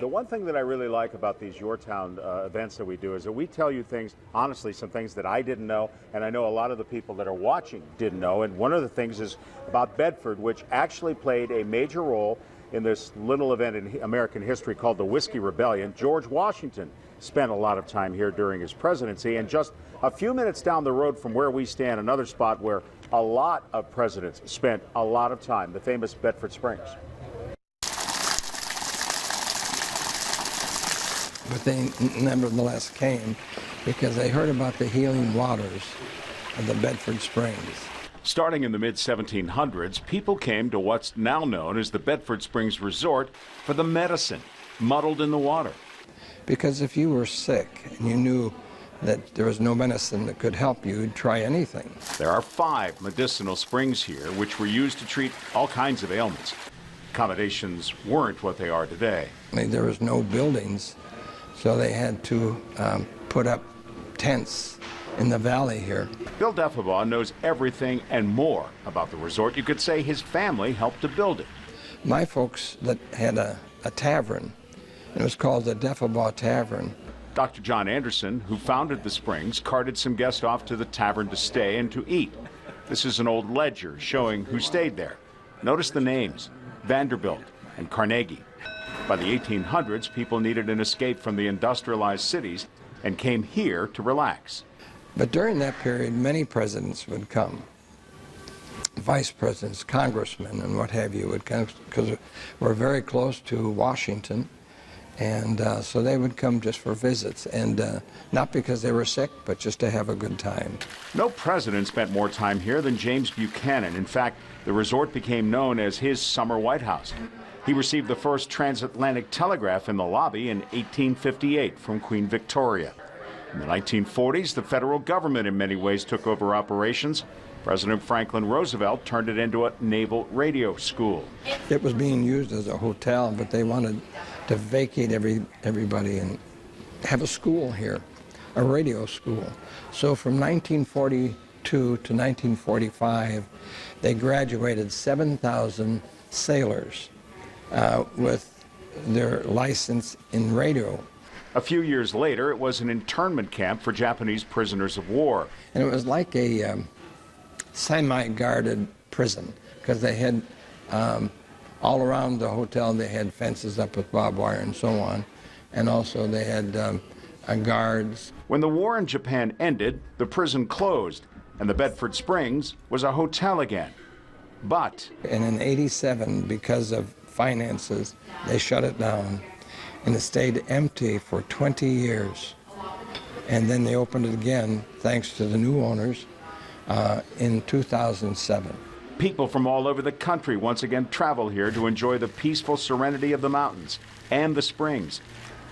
The one thing that I really like about these Your Town events that we do is that we tell you things, honestly, some things that I didn't know, and I know a lot of the people that are watching didn't know. And one of the things is about Bedford, which actually played a major role in this little event in American history called the Whiskey Rebellion. George Washington spent a lot of time here during his presidency, and just a few minutes down the road from where we stand, another spot where a lot of presidents spent a lot of time, the famous Bedford Springs. But they nevertheless came because they heard about the healing waters of the Bedford Springs. Starting in the mid-1700s, people came to what's now known as the Bedford Springs Resort for the medicine muddled in the water. Because if you were sick and you knew that there was no medicine that could help you, you'd try anything. There are 5 medicinal springs here, which were used to treat all kinds of ailments. Accommodations weren't what they are today. There was no buildings, so they had to put up tents in the valley here. Bill Defibaugh knows everything and more about the resort. You could say his family helped to build it. My folks that had a tavern, and it was called the Defibaugh Tavern. Dr. John Anderson, who founded the Springs, carted some guests off to the tavern to stay and to eat. This is an old ledger showing who stayed there. Notice the names, Vanderbilt and Carnegie. By the 1800s, people needed an escape from the industrialized cities and came here to relax. But during that period, many presidents would come. Vice presidents, congressmen, and what have you would come because we're very close to Washington. And so they would come just for visits, and not because they were sick, but just to have a good time. No president spent more time here than James Buchanan. In fact, the resort became known as his summer White House. He received the first transatlantic telegraph in the lobby in 1858 from Queen Victoria. In the 1940s, the federal government in many ways took over operations. President Franklin Roosevelt turned it into a naval radio school. It was being used as a hotel, but they wanted to vacate everybody and have a school here, a radio school. So from 1942 to 1945, they graduated 7,000 sailors with their license in radio. A few years later, it was an internment camp for Japanese prisoners of war. And it was like a semi-guarded prison, because they had all around the hotel they had fences up with barbed wire and so on, and also they had guards. When the war in Japan ended, the prison closed, and the Bedford Springs was a hotel again. But and in '87, because of finances, they shut it down, and it stayed empty for 20 years. And then they opened it again, thanks to the new owners, in 2007. People from all over the country once again travel here to enjoy the peaceful serenity of the mountains and the springs.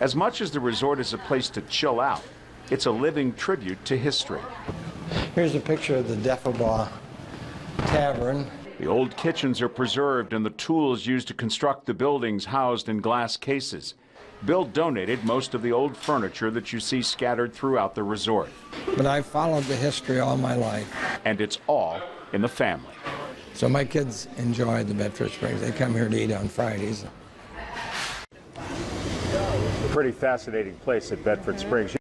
As much as the resort is a place to chill out, it's a living tribute to history. Here's a picture of the Defibaugh Tavern. The old kitchens are preserved and the tools used to construct the buildings housed in glass cases. Bill donated most of the old furniture that you see scattered throughout the resort. But I've followed the history all my life. And it's all in the family. So my kids enjoy the Bedford Springs. They come here to eat on Fridays. Pretty fascinating place at Bedford Springs.